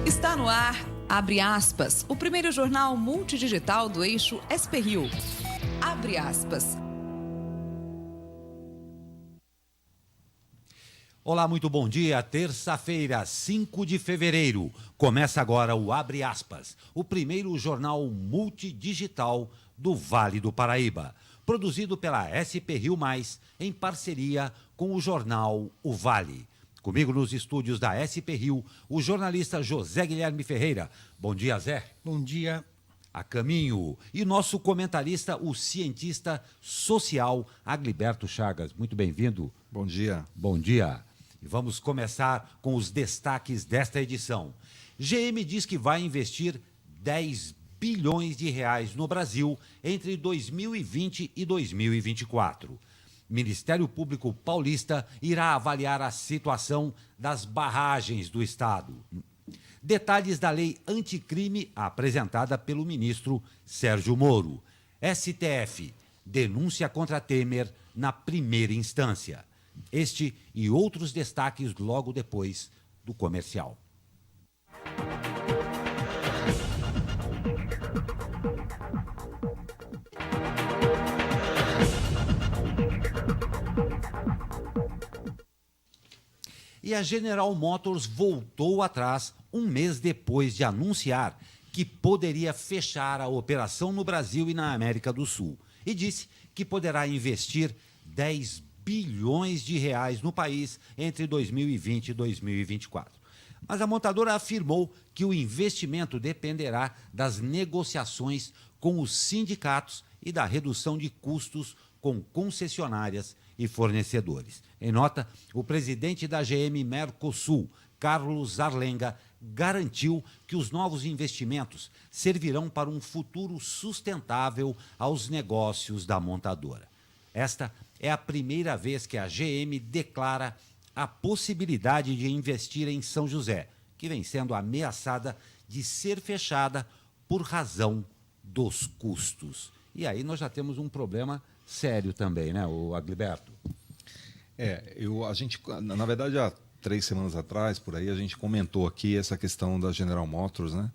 Está no ar, abre aspas, o primeiro jornal multidigital do eixo SP-Rio. Abre aspas. Olá, muito bom dia. Terça-feira, 5 de fevereiro. Começa agora o Abre Aspas, o primeiro jornal multidigital do Vale do Paraíba. Produzido pela SP-Rio+, em parceria com o jornal O Vale. Comigo nos estúdios da SP-Rio, o jornalista José Guilherme Ferreira. Bom dia, Zé. Bom dia. A caminho. E nosso comentarista, o cientista social Agliberto Chagas. Muito bem-vindo. Bom dia. Bom dia. E vamos começar com os destaques desta edição. GM diz que vai investir 10 bilhões de reais no Brasil entre 2020 e 2024. Ministério Público Paulista irá avaliar a situação das barragens do Estado. Detalhes da lei anticrime apresentada pelo ministro Sérgio Moro. STF, denúncia contra Temer na primeira instância. Este e outros destaques logo depois do comercial. E a General Motors voltou atrás um mês depois de anunciar que poderia fechar a operação no Brasil e na América do Sul. E disse que poderá investir 10 bilhões de reais no país entre 2020 e 2024. Mas a montadora afirmou que o investimento dependerá das negociações com os sindicatos e da redução de custos com concessionárias e fornecedores. Em nota, o presidente da GM Mercosul, Carlos Zarlenga, garantiu que os novos investimentos servirão para um futuro sustentável aos negócios da montadora. Esta é a primeira vez que a GM declara a possibilidade de investir em São José, que vem sendo ameaçada de ser fechada por razão dos custos. E aí nós já temos um problema sério também, né, o Agliberto? A gente, na verdade, há 3 semanas atrás, por aí, a gente comentou aqui essa questão da General Motors, né?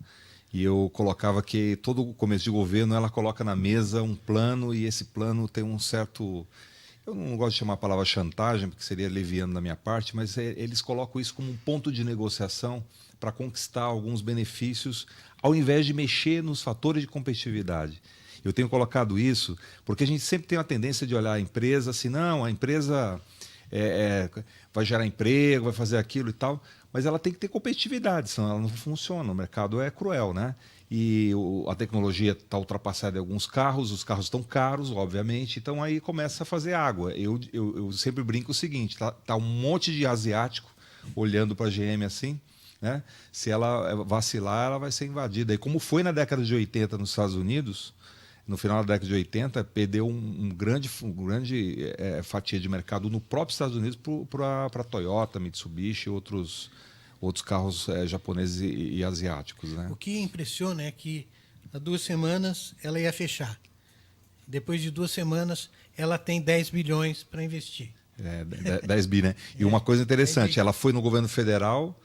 E eu colocava que todo começo de governo ela coloca na mesa um plano e esse plano tem um certo... Eu não gosto de chamar a palavra chantagem, porque seria leviano da minha parte, mas eles colocam isso como um ponto de negociação para conquistar alguns benefícios, ao invés de mexer nos fatores de competitividade. Eu tenho colocado isso porque a gente sempre tem uma tendência de olhar a empresa assim, não, a empresa vai gerar emprego, vai fazer aquilo e tal, mas ela tem que ter competitividade, senão ela não funciona, o mercado é cruel, né? E a tecnologia está ultrapassada em alguns carros, os carros estão caros, obviamente, então aí começa a fazer água. Eu sempre brinco o seguinte, tá um monte de asiático olhando para a GM assim, né? Se ela vacilar, ela vai ser invadida. E como foi na década de 80 nos Estados Unidos, no final da década de 80, perdeu um grande fatia de mercado no próprio Estados Unidos para Toyota, Mitsubishi e outros carros japoneses e asiáticos, né? O que impressiona é que há 2 semanas ela ia fechar. Depois de 2 semanas, ela tem 10 bilhões para investir. 10 bi, né? E uma coisa interessante, ela foi no governo federal,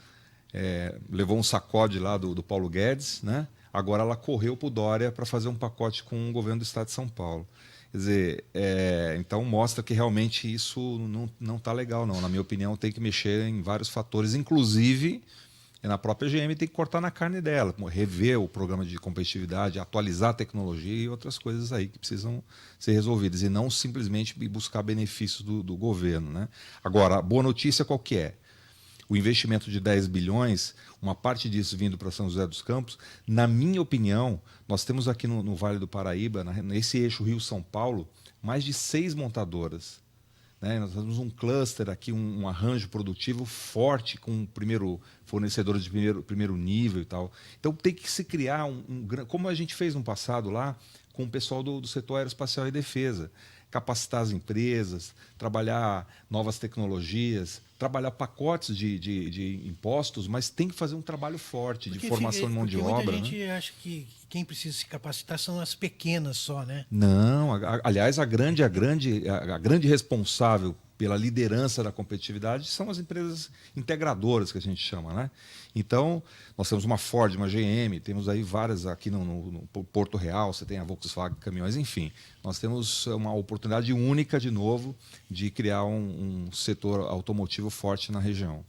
levou um sacode lá do Paulo Guedes, né? Agora ela correu para o Dória para fazer um pacote com o governo do estado de São Paulo. Quer dizer, então mostra que realmente isso não está legal, não. Na minha opinião, tem que mexer em vários fatores, inclusive na própria GM tem que cortar na carne dela, rever o programa de competitividade, atualizar a tecnologia e outras coisas aí que precisam ser resolvidas, e não simplesmente buscar benefícios do governo, né? Agora, a boa notícia qual que é? O investimento de 10 bilhões, uma parte disso vindo para São José dos Campos, na minha opinião, nós temos aqui no Vale do Paraíba, nesse eixo Rio-São Paulo, mais de 6 montadoras. Né? Nós temos um cluster aqui, um arranjo produtivo forte, com fornecedores de primeiro nível e tal. Então tem que se criar como a gente fez no passado lá, com o pessoal do setor aeroespacial e defesa. Capacitar as empresas, trabalhar novas tecnologias, trabalhar pacotes de impostos, mas tem que fazer um trabalho forte de formação de mão de obra. Muita gente acha que quem precisa se capacitar são as pequenas só, né? Não, aliás, a grande responsável pela liderança da competitividade, são as empresas integradoras, que a gente chama, né? Então, nós temos uma Ford, uma GM, temos aí várias aqui no Porto Real, você tem a Volkswagen Caminhões, enfim. Nós temos uma oportunidade única, de novo, de criar um setor automotivo forte na região.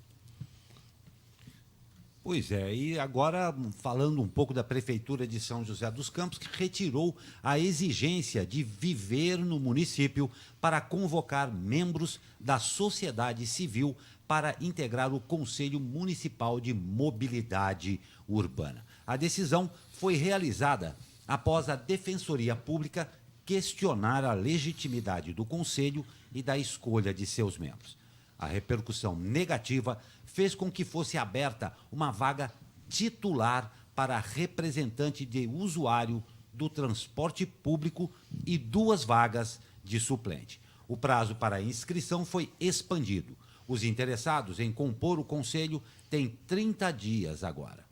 Pois é, e agora falando um pouco da Prefeitura de São José dos Campos, que retirou a exigência de viver no município para convocar membros da sociedade civil para integrar o Conselho Municipal de Mobilidade Urbana. A decisão foi realizada após a Defensoria Pública questionar a legitimidade do Conselho e da escolha de seus membros. A repercussão negativa fez com que fosse aberta uma vaga titular para representante de usuário do transporte público e 2 vagas de suplente. O prazo para a inscrição foi expandido. Os interessados em compor o conselho têm 30 dias agora.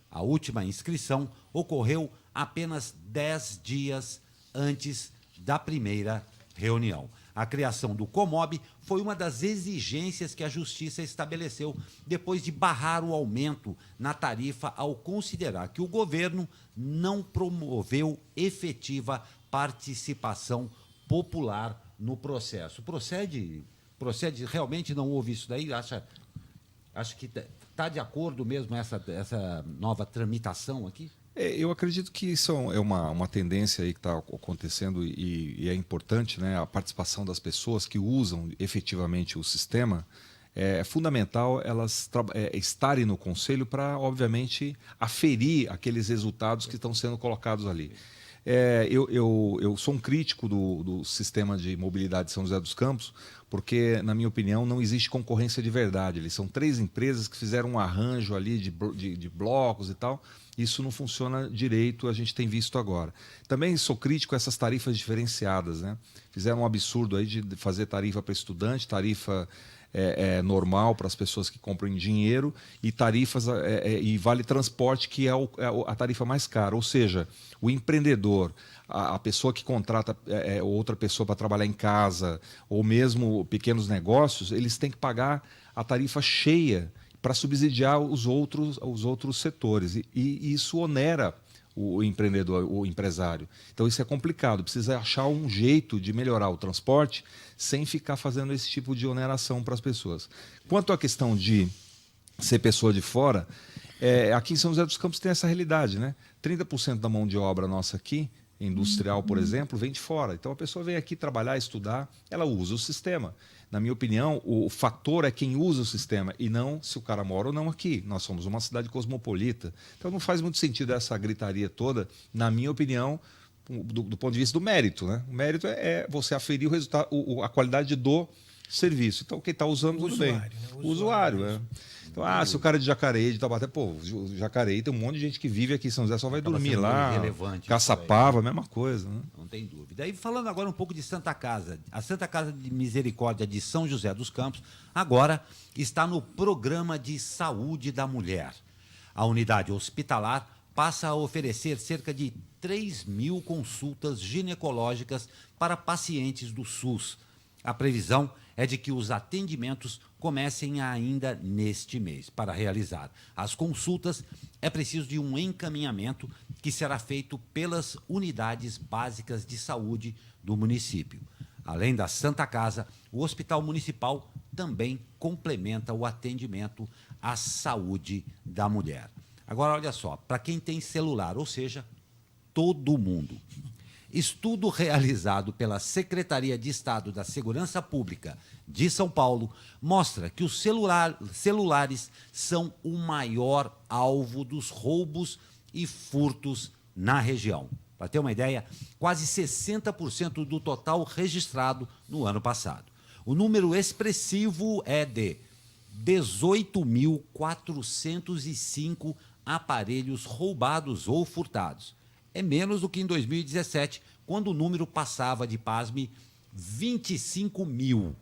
A última inscrição ocorreu apenas 10 dias antes da primeira reunião. A criação do Comob foi uma das exigências que a Justiça estabeleceu depois de barrar o aumento na tarifa ao considerar que o governo não promoveu efetiva participação popular no processo. Procede, realmente não houve isso daí? Acha que está de acordo mesmo essa nova tramitação aqui? Eu acredito que isso é uma tendência aí que está acontecendo e é importante, né? A participação das pessoas que usam efetivamente o sistema. É fundamental elas estarem no conselho para, obviamente, aferir aqueles resultados que estão sendo colocados ali. Eu sou um crítico do sistema de mobilidade de São José dos Campos, porque, na minha opinião, não existe concorrência de verdade. Eles são 3 empresas que fizeram um arranjo ali de blocos e tal. Isso não funciona direito, a gente tem visto agora. Também sou crítico a essas tarifas diferenciadas, né? Fizeram um absurdo aí de fazer tarifa para estudante, tarifa normal para as pessoas que compram em dinheiro e tarifas e vale transporte, que é a tarifa mais cara. Ou seja, o empreendedor, a pessoa que contrata outra pessoa para trabalhar em casa, ou mesmo pequenos negócios, eles têm que pagar a tarifa cheia para subsidiar os outros setores. E isso onera o empreendedor, o empresário. Então isso é complicado, precisa achar um jeito de melhorar o transporte sem ficar fazendo esse tipo de oneração para as pessoas. Quanto à questão de ser pessoa de fora, aqui em São José dos Campos tem essa realidade, né? 30% da mão de obra nossa aqui, industrial, por exemplo, vem de fora. Então a pessoa vem aqui trabalhar, estudar, ela usa o sistema. Na minha opinião, o fator é quem usa o sistema e não se o cara mora ou não aqui. Nós somos uma cidade cosmopolita. Então não faz muito sentido essa gritaria toda, na minha opinião, do ponto de vista do mérito, né? O mérito é você aferir o resultado, a qualidade do serviço. Então quem está usando, tudo bem. Né? O usuário. Então, se o cara é de Jacareí, de Taubaté, Jacareí tem um monte de gente que vive aqui em São José, só vai dormir lá. Caçapava, a mesma coisa. Né? Não tem dúvida. E falando agora um pouco de Santa Casa, a Santa Casa de Misericórdia de São José dos Campos, agora está no Programa de Saúde da Mulher. A unidade hospitalar passa a oferecer cerca de 3.000 consultas ginecológicas para pacientes do SUS. A previsão é de que os atendimentos comecem ainda neste mês. Para realizar as consultas, é preciso de um encaminhamento que será feito pelas unidades básicas de saúde do município. Além da Santa Casa, o Hospital Municipal também complementa o atendimento à saúde da mulher. Agora, olha só, para quem tem celular, ou seja, todo mundo. Estudo realizado pela Secretaria de Estado da Segurança Pública de São Paulo mostra que os celulares são o maior alvo dos roubos e furtos na região. Para ter uma ideia, quase 60% do total registrado no ano passado. O número expressivo é de 18.405 aparelhos roubados ou furtados. É menos do que em 2017, quando o número passava de, pasme, 25 mil.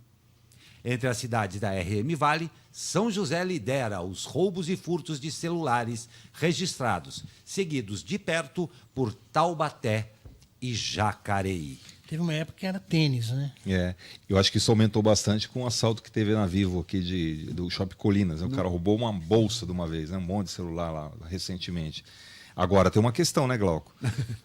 Entre as cidades da RM Vale, São José lidera os roubos e furtos de celulares registrados, seguidos de perto por Taubaté e Jacareí. Teve uma época que era tênis, né? Eu acho que isso aumentou bastante com o assalto que teve na Vivo aqui do Shopping Colinas, né? O cara roubou uma bolsa de uma vez, né? Um monte de celular lá recentemente. Agora, tem uma questão, né, Glauco?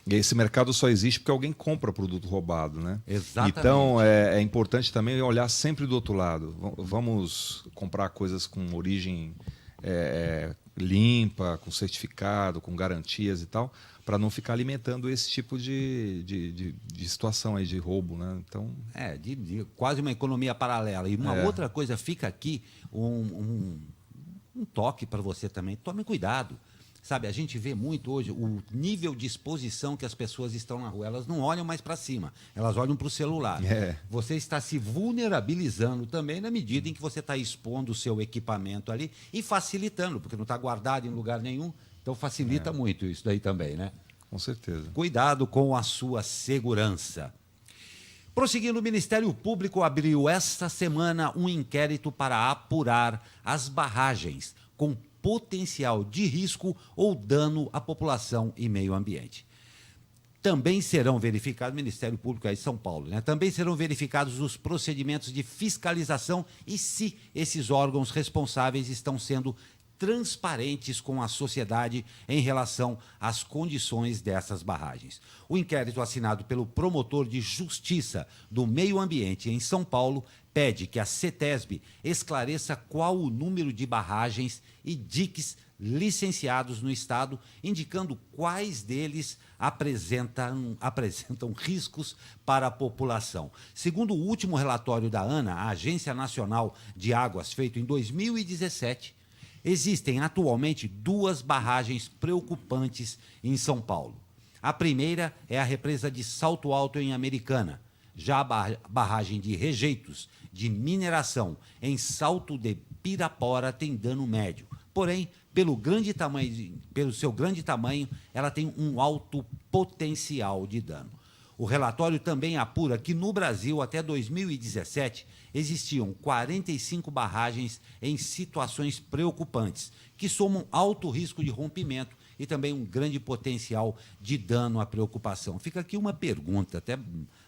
Esse mercado só existe porque alguém compra produto roubado, né? Exatamente. Então, é importante também olhar sempre do outro lado. Vamos comprar coisas com origem limpa, com certificado, com garantias e tal, para não ficar alimentando esse tipo de situação aí de roubo, né? Então, quase uma economia paralela. E uma outra coisa, fica aqui um toque para você também. Tome cuidado. Sabe, a gente vê muito hoje o nível de exposição que as pessoas estão na rua. Elas não olham mais para cima, elas olham para o celular. Você está se vulnerabilizando também na medida em que você está expondo o seu equipamento ali e facilitando, porque não está guardado em lugar nenhum. Então facilita muito isso daí também, né? Com certeza. Cuidado com a sua segurança. Prosseguindo, o Ministério Público abriu esta semana um inquérito para apurar as barragens com potencial de risco ou dano à população e meio ambiente. Também serão verificados, Ministério Público aí de São Paulo, né? Também serão verificados os procedimentos de fiscalização e se esses órgãos responsáveis estão sendo transparentes com a sociedade em relação às condições dessas barragens. O inquérito assinado pelo promotor de Justiça do Meio Ambiente em São Paulo pede que a CETESB esclareça qual o número de barragens e diques licenciados no estado, indicando quais deles apresentam riscos para a população. Segundo o último relatório da ANA, a Agência Nacional de Águas, feito em 2017, existem atualmente 2 barragens preocupantes em São Paulo. A primeira é a represa de Salto Alto, em Americana. Já a barragem de rejeitos de mineração em Salto de Pirapora tem dano médio. Porém, pelo seu grande tamanho, ela tem um alto potencial de dano. O relatório também apura que no Brasil, até 2017, existiam 45 barragens em situações preocupantes, que somam alto risco de rompimento e também um grande potencial de dano à preocupação. Fica aqui uma pergunta, até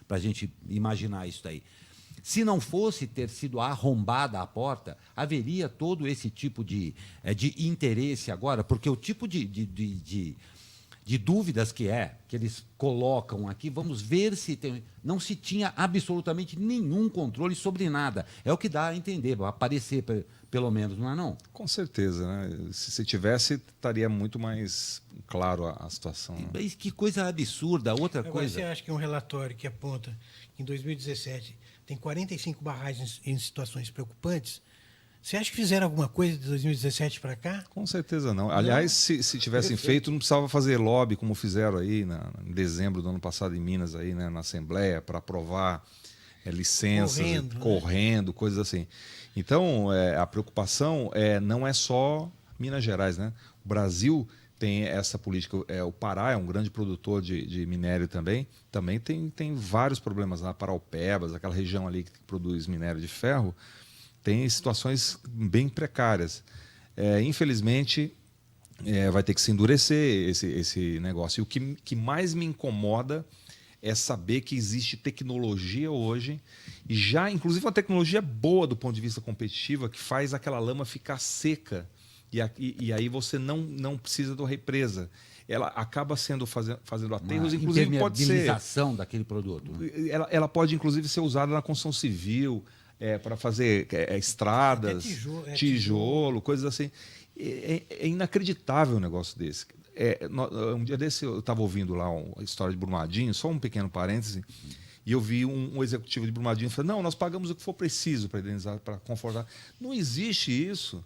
para a gente imaginar isso daí. Se não fosse ter sido arrombada a porta, haveria todo esse tipo de interesse agora, porque o tipo de dúvidas que eles colocam aqui, vamos ver se não se tinha absolutamente nenhum controle sobre nada. É o que dá a entender, vai aparecer pelo menos, não é não? Com certeza, né? Se tivesse, estaria muito mais claro a situação. Né? Que coisa absurda. Outra Agora, coisa... Você acha que um relatório que aponta que em 2017 tem 45 barragens em situações preocupantes, você acha que fizeram alguma coisa de 2017 para cá? Com certeza não. Aliás, se tivessem feito, não precisava fazer lobby como fizeram aí em dezembro do ano passado em Minas, aí, né, na Assembleia, para aprovar licenças, correndo, coisas assim. Então, a preocupação não é só Minas Gerais, né? O Brasil tem essa política. O Pará é um grande produtor de minério também. Também tem vários problemas lá. Paraupebas, aquela região ali que produz minério de ferro, tem situações bem precárias. Infelizmente, vai ter que se endurecer esse negócio. E o que mais me incomoda é saber que existe tecnologia hoje, e já, inclusive, uma tecnologia boa do ponto de vista competitivo, que faz aquela lama ficar seca, e aí você não precisa da represa. Ela acaba fazendo aterros, inclusive pode ser... impermeabilização daquele produto. Né? Ela pode, inclusive, ser usada na construção civil, para fazer estradas, tijolo, coisas assim. É inacreditável um negócio desse. Um dia desse eu estava ouvindo lá a história de Brumadinho, só um pequeno parêntese, e eu vi um executivo de Brumadinho falando: não, nós pagamos o que for preciso para indenizar, para confortar. Não existe isso.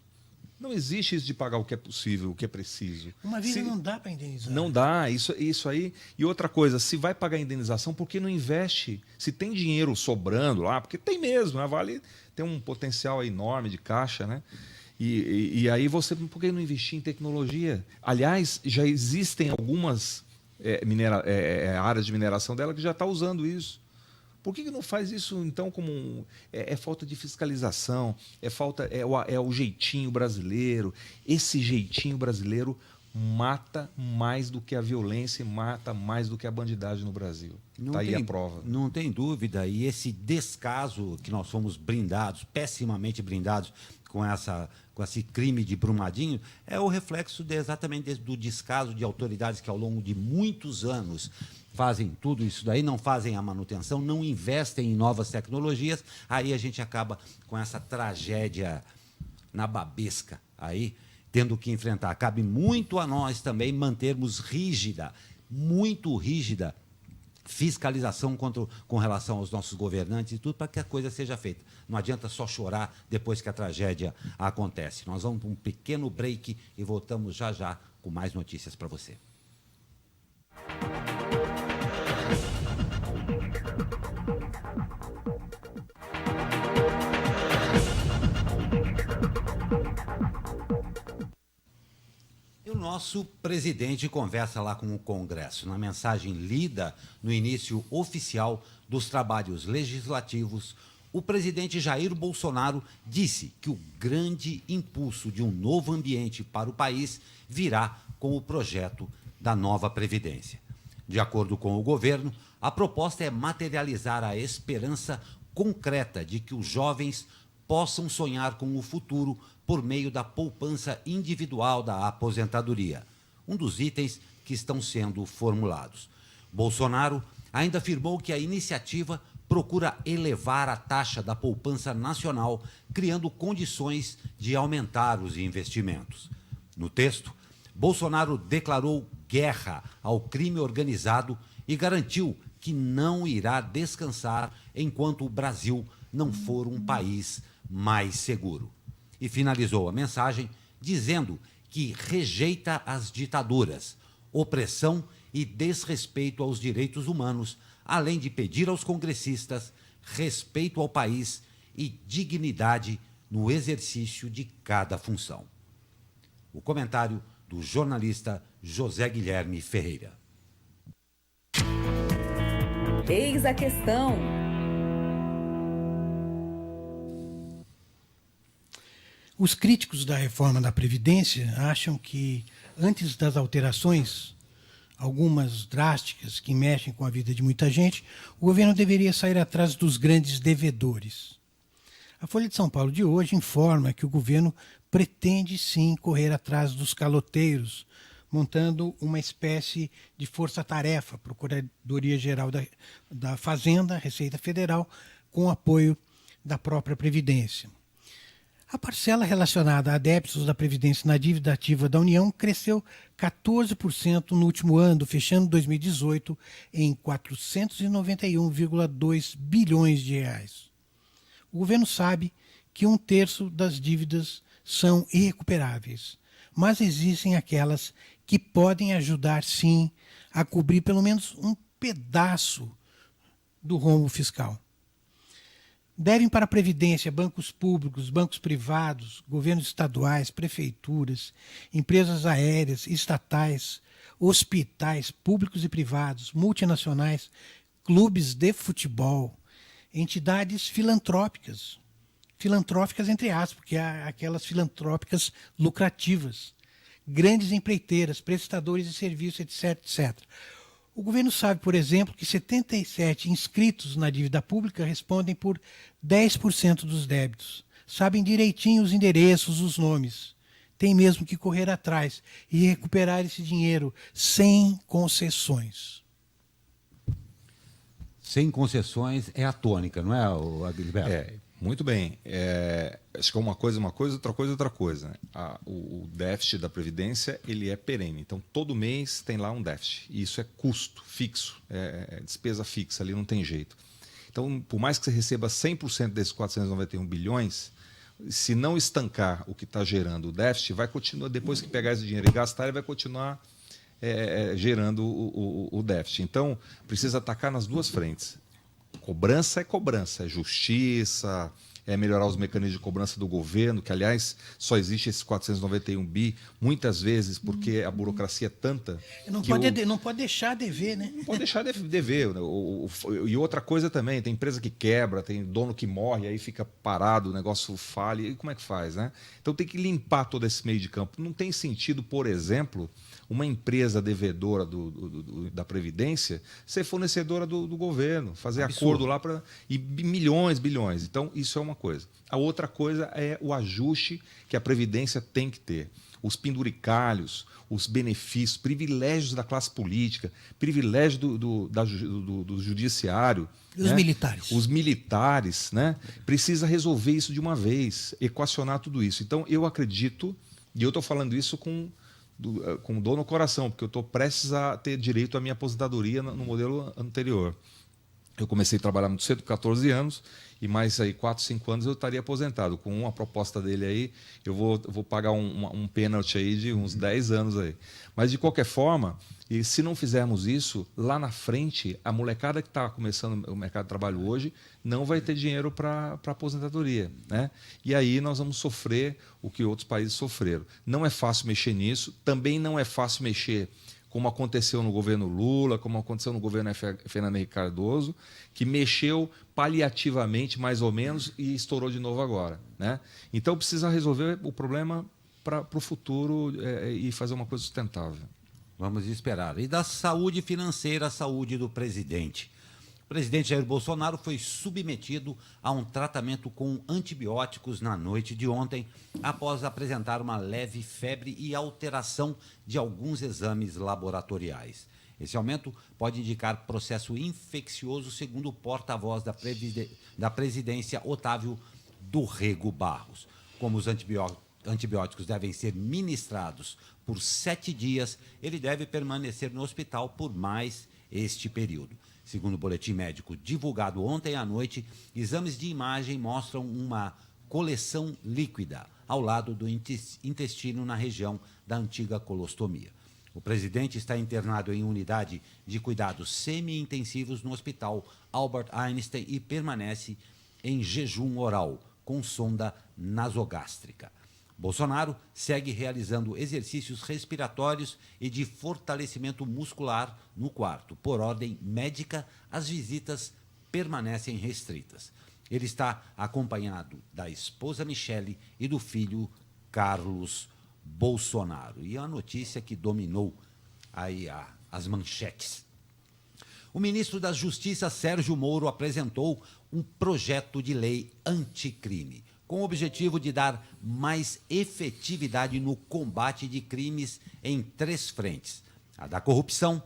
Não existe isso de pagar o que é possível, o que é preciso. Uma vida não dá para indenizar. Não dá, isso aí. E outra coisa, se vai pagar indenização, por que não investe? Se tem dinheiro sobrando lá, porque tem mesmo, a Vale tem um potencial enorme de caixa, né? E aí por que não investir em tecnologia? Aliás, já existem algumas áreas de mineração dela que já está usando isso. Por que não faz isso, então, como falta de fiscalização, é o jeitinho brasileiro. Esse jeitinho brasileiro mata mais do que a violência e mata mais do que a bandidagem no Brasil. Está aí a prova. Não tem dúvida. E esse descaso que nós fomos brindados, pessimamente brindados, com esse crime de Brumadinho, é o reflexo exatamente do descaso de autoridades que, ao longo de muitos anos, fazem tudo isso daí, não fazem a manutenção, não investem em novas tecnologias. Aí a gente acaba com essa tragédia nababesca aí, tendo que enfrentar. Cabe muito a nós também mantermos muito rígida, fiscalização com relação aos nossos governantes e tudo, para que a coisa seja feita. Não adianta só chorar depois que a tragédia acontece. Nós vamos para um pequeno break e voltamos já já com mais notícias para você. O nosso presidente conversa lá com o Congresso. Na mensagem lida no início oficial dos trabalhos legislativos, o presidente Jair Bolsonaro disse que o grande impulso de um novo ambiente para o país virá com o projeto da nova Previdência. De acordo com o governo, a proposta é materializar a esperança concreta de que os jovens possam sonhar com o futuro por meio da poupança individual da aposentadoria, um dos itens que estão sendo formulados. Bolsonaro ainda afirmou que a iniciativa procura elevar a taxa da poupança nacional, criando condições de aumentar os investimentos. No texto, Bolsonaro declarou guerra ao crime organizado e garantiu que não irá descansar enquanto o Brasil não for um país mais seguro. E finalizou a mensagem dizendo que rejeita as ditaduras, opressão e desrespeito aos direitos humanos, além de pedir aos congressistas respeito ao país e dignidade no exercício de cada função. O comentário do jornalista José Guilherme Ferreira. Eis a questão. Os críticos da reforma da Previdência acham que, antes das alterações, algumas drásticas que mexem com a vida de muita gente, o governo deveria sair atrás dos grandes devedores. A Folha de São Paulo de hoje informa que o governo pretende sim correr atrás dos caloteiros, montando uma espécie de força-tarefa, Procuradoria-Geral da Fazenda, Receita Federal, com apoio da própria Previdência. A parcela relacionada a débitos da Previdência na dívida ativa da União cresceu 14% no último ano, fechando 2018 em 491,2 bilhões de reais. O governo sabe que 1/3 das dívidas são irrecuperáveis, mas existem aquelas que podem ajudar, sim, a cobrir pelo menos um pedaço do rombo fiscal. Devem para a Previdência bancos públicos, bancos privados, governos estaduais, prefeituras, empresas aéreas, estatais, hospitais públicos e privados, multinacionais, clubes de futebol, entidades filantrópicas entre aspas, porque há aquelas filantrópicas lucrativas, grandes empreiteiras, prestadores de serviços, etc, etc. O governo sabe, por exemplo, que 77 inscritos na dívida pública respondem por 10% dos débitos. Sabem direitinho os endereços, os nomes. Tem mesmo que correr atrás e recuperar esse dinheiro sem concessões. Sem concessões é a tônica, não é, Agilberto? Muito bem. Acho que uma coisa, outra coisa. Né? O déficit da Previdência ele é perene. Então, todo mês tem lá um déficit. E isso é custo fixo, é despesa fixa, ali não tem jeito. Então, por mais que você receba 100% desses 491 bilhões, se não estancar o que está gerando o déficit, vai continuar, depois que pegar esse dinheiro e gastar, ele vai continuar gerando o déficit. Então, precisa atacar nas duas frentes. Cobrança é cobrança, é justiça, melhorar os mecanismos de cobrança do governo, que, aliás, só existe esses 491 bi, muitas vezes porque a burocracia é tanta... Não pode deixar de dever, né? Não pode deixar de dever. E outra coisa também, tem empresa que quebra, tem dono que morre, aí fica parado, o negócio falha, e como é que faz, né? Então tem que limpar todo esse meio de campo. Não tem sentido, por exemplo, uma empresa devedora da Previdência ser fornecedora do governo, fazer acordo lá para... E milhões, bilhões. Então, isso é uma coisa. A outra coisa é o ajuste que a Previdência tem que ter. Os penduricalhos, os benefícios, privilégios da classe política, privilégios do judiciário. E os militares? Os militares, né? Precisa resolver isso de uma vez, equacionar tudo isso. Então, eu acredito, e eu estou falando isso com dor no coração, porque eu estou prestes a ter direito à minha aposentadoria no modelo anterior. Eu comecei a trabalhar muito cedo, com 14 anos, e mais aí 4, 5 anos eu estaria aposentado. Com uma proposta dele aí, eu vou pagar um pênalti aí de uns 10 anos aí. Mas, de qualquer forma, e se não fizermos isso, lá na frente, a molecada que está começando o mercado de trabalho hoje não vai ter dinheiro para aposentadoria, né? E aí nós vamos sofrer o que outros países sofreram. Não é fácil mexer nisso, também não é fácil mexer como aconteceu no governo Lula, como aconteceu no governo Fernando Henrique Cardoso, que mexeu paliativamente, mais ou menos, e estourou de novo agora, né? Então precisa resolver o problema para o futuro e fazer uma coisa sustentável. Vamos esperar. E da saúde financeira, a saúde do presidente. O presidente Jair Bolsonaro foi submetido a um tratamento com antibióticos na noite de ontem, após apresentar uma leve febre e alteração de alguns exames laboratoriais. Esse aumento pode indicar processo infeccioso, segundo o porta-voz da presidência, Otávio do Rego Barros. Como os antibióticos devem ser ministrados por 7 dias, ele deve permanecer no hospital por mais este período. Segundo o boletim médico divulgado ontem à noite, exames de imagem mostram uma coleção líquida ao lado do intestino na região da antiga colostomia. O presidente está internado em unidade de cuidados semi-intensivos no Hospital Albert Einstein e permanece em jejum oral, com sonda nasogástrica. Bolsonaro segue realizando exercícios respiratórios e de fortalecimento muscular no quarto. Por ordem médica, as visitas permanecem restritas. Ele está acompanhado da esposa Michele e do filho Carlos Bolsonaro. E a notícia que dominou aí as manchetes. O ministro da Justiça, Sérgio Moro, apresentou um projeto de lei anticrime, com o objetivo de dar mais efetividade no combate de crimes em 3 frentes: a da corrupção,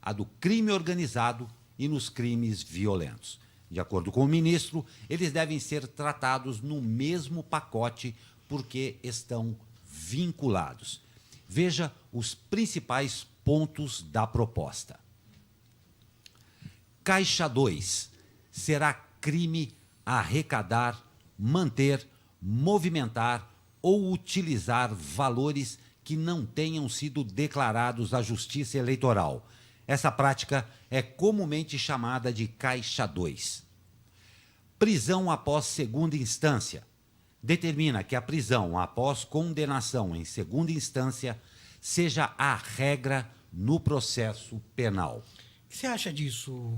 a do crime organizado e nos crimes violentos. De acordo com o ministro, eles devem ser tratados no mesmo pacote porque estão vinculados. Veja os principais pontos da proposta. Caixa 2. Será crime arrecadar, manter, movimentar ou utilizar valores que não tenham sido declarados à Justiça Eleitoral. Essa prática é comumente chamada de Caixa 2. Prisão após segunda instância. Determina que a prisão após condenação em segunda instância seja a regra no processo penal. O que você acha disso?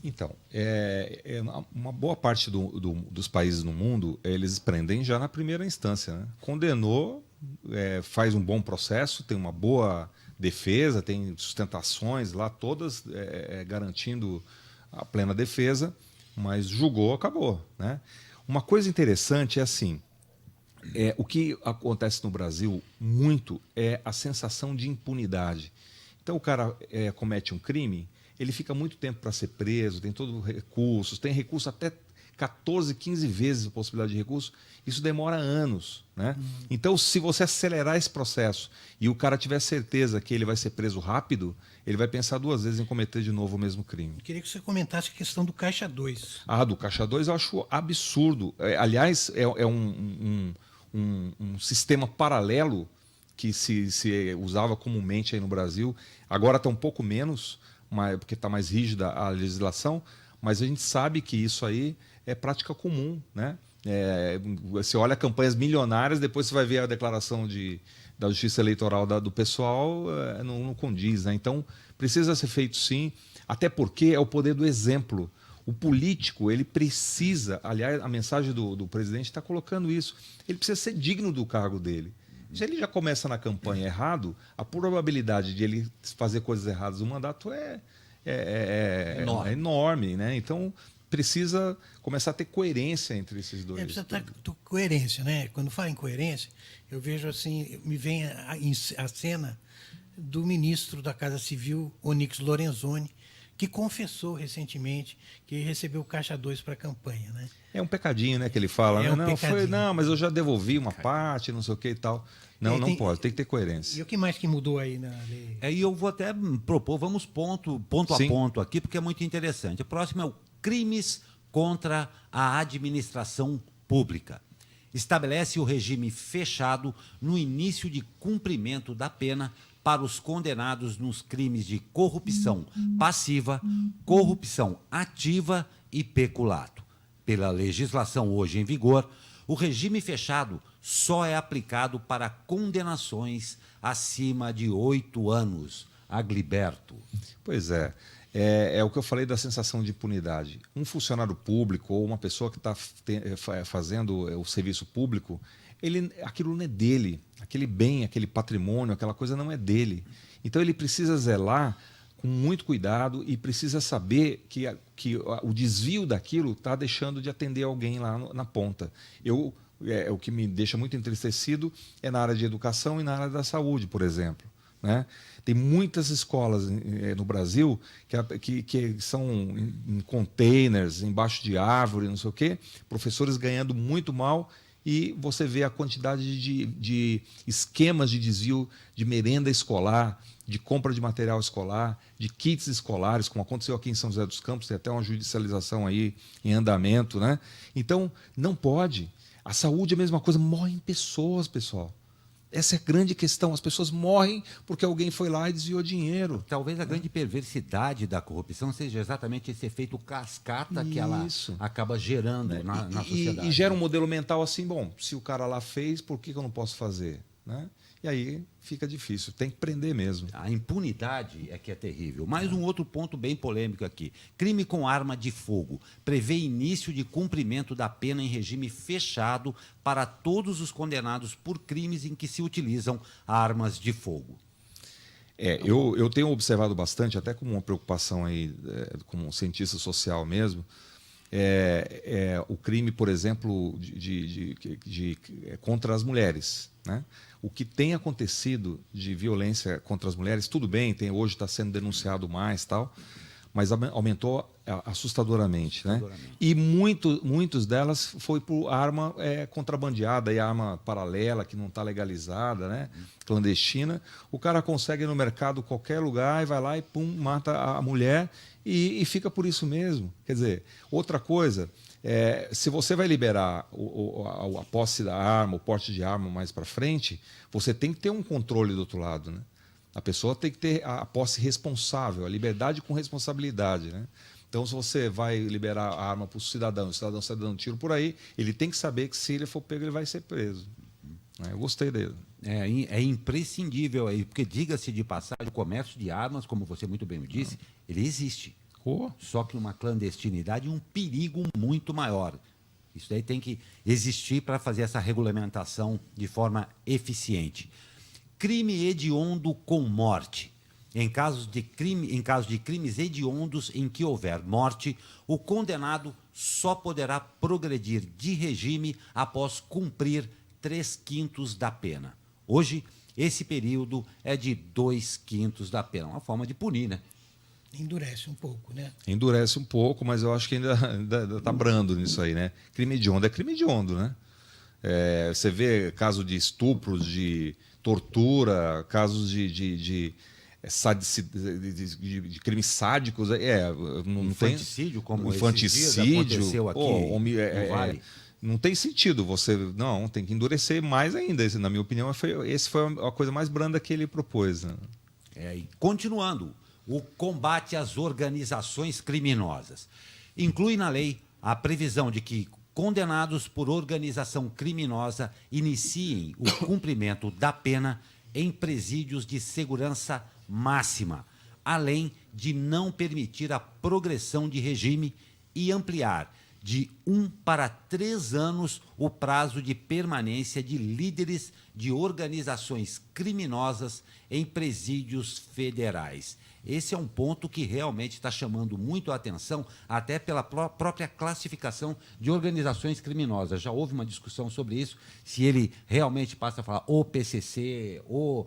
Então, uma boa parte dos países no mundo, eles prendem já na primeira instância, né? Condenou, faz um bom processo, tem uma boa defesa, tem sustentações lá, todas garantindo a plena defesa, mas julgou, acabou, né? Uma coisa interessante é assim, o que acontece no Brasil muito é a sensação de impunidade. Então o cara comete um crime, ele fica muito tempo para ser preso, tem todo recursos, tem recurso até 14, 15 vezes a possibilidade de recurso, isso demora anos, né? Então, se você acelerar esse processo e o cara tiver certeza que ele vai ser preso rápido, ele vai pensar 2 vezes em cometer de novo o mesmo crime. Eu queria que você comentasse a questão do Caixa 2. Do Caixa 2 eu acho absurdo. Aliás, é um sistema paralelo que se usava comumente aí no Brasil. Agora está um pouco menos, porque está mais rígida a legislação, mas a gente sabe que isso aí é prática comum, né? Você olha campanhas milionárias, depois você vai ver a declaração da Justiça Eleitoral do pessoal, não condiz, né? Então, precisa ser feito sim, até porque é o poder do exemplo. O político, ele precisa, aliás, a mensagem do presidente está colocando isso, ele precisa ser digno do cargo dele. Se ele já começa na campanha errado, a probabilidade de ele fazer coisas erradas no mandato é enorme, né? Então, precisa começar a ter coerência entre esses dois. Precisa ter coerência, né? Quando fala em coerência, eu vejo assim, me vem a cena do ministro da Casa Civil, Onyx Lorenzoni, que confessou recentemente que recebeu caixa 2 para a campanha, né? É um pecadinho, né, que ele fala. É um né? pecadinho. Mas eu já devolvi uma parte, não sei o que e tal. Não pode, tem que ter coerência. E o que mais que mudou aí na lei? E eu vou até propor, vamos ponto a Sim. ponto aqui, porque é muito interessante. O próximo é o crimes contra a administração pública. Estabelece o regime fechado no início de cumprimento da pena para os condenados nos crimes de corrupção passiva, corrupção ativa e peculato. Pela legislação hoje em vigor, o regime fechado só é aplicado para condenações acima de 8 anos. Agliberto. Pois é o que eu falei da sensação de impunidade. Um funcionário público ou uma pessoa que está fazendo o serviço público, aquilo não é dele. Aquele bem, aquele patrimônio, aquela coisa não é dele. Então ele precisa zelar com muito cuidado e precisa saber que o desvio daquilo está deixando de atender alguém lá na ponta. O que me deixa muito entristecido é na área de educação e na área da saúde, por exemplo. Né? Tem muitas escolas no Brasil que são em containers, embaixo de árvore, não sei o quê, professores ganhando muito mal, e você vê a quantidade de esquemas de desvio de merenda escolar, de compra de material escolar, de kits escolares, como aconteceu aqui em São José dos Campos, tem até uma judicialização aí em andamento. Né? Então, não pode. A saúde é a mesma coisa, morrem pessoas, pessoal. Essa é a grande questão. As pessoas morrem porque alguém foi lá e desviou dinheiro. Talvez a grande perversidade da corrupção seja exatamente esse efeito cascata que ela acaba gerando na sociedade. E gera um modelo mental assim, bom, se o cara lá fez, por que eu não posso fazer? Né? E aí fica difícil, tem que prender mesmo. A impunidade é que é terrível. Mais um outro ponto bem polêmico aqui. Crime com arma de fogo. Prevê início de cumprimento da pena em regime fechado para todos os condenados por crimes em que se utilizam armas de fogo. Eu tenho observado bastante, até como uma preocupação aí, como um cientista social mesmo, o crime, por exemplo, contra as mulheres. Né? O que tem acontecido de violência contra as mulheres, tudo bem, hoje está sendo denunciado mais, tal, mas aumentou assustadoramente. Né? E muitos delas foi por arma contrabandeada, e arma paralela, que não está legalizada, né? Clandestina. O cara consegue ir no mercado, qualquer lugar, e vai lá e pum, mata a mulher e fica por isso mesmo. Quer dizer, outra coisa, se você vai liberar a posse da arma, o porte de arma mais para frente, você tem que ter um controle do outro lado. Né? A pessoa tem que ter a posse responsável, a liberdade com responsabilidade. Né? Então, se você vai liberar a arma para o cidadão está dando tiro por aí, ele tem que saber que, se ele for pego, ele vai ser preso. Eu gostei dele. É imprescindível, porque, diga-se de passagem, o comércio de armas, como você muito bem me disse, ele existe. Só que uma clandestinidade e um perigo muito maior. Isso daí tem que existir para fazer essa regulamentação de forma eficiente. Crime hediondo com morte. Em caso de crimes hediondos em que houver morte, o condenado só poderá progredir de regime após cumprir 3/5 da pena. Hoje, esse período é de 2/5 da pena. Uma forma de punir, né? Endurece um pouco, né? Endurece um pouco, mas eu acho que ainda está brando nisso aí, né? Crime hediondo é crime hediondo, né? Você vê casos de estupros, de tortura, casos de crimes sádicos. Não infanticídio, tem, como infanticídio aconteceu aqui no Vale. Não tem sentido. Não, tem que endurecer mais ainda. Na minha opinião, esse foi a coisa mais branda que ele propôs. Né? E continuando, o combate às organizações criminosas. Inclui na lei a previsão de que condenados por organização criminosa iniciem o cumprimento da pena em presídios de segurança máxima, além de não permitir a progressão de regime e ampliar de 1 para 3 anos o prazo de permanência de líderes de organizações criminosas em presídios federais. Esse é um ponto que realmente está chamando muito a atenção, até pela própria classificação de organizações criminosas. Já houve uma discussão sobre isso, se ele realmente passa a falar o PCC, o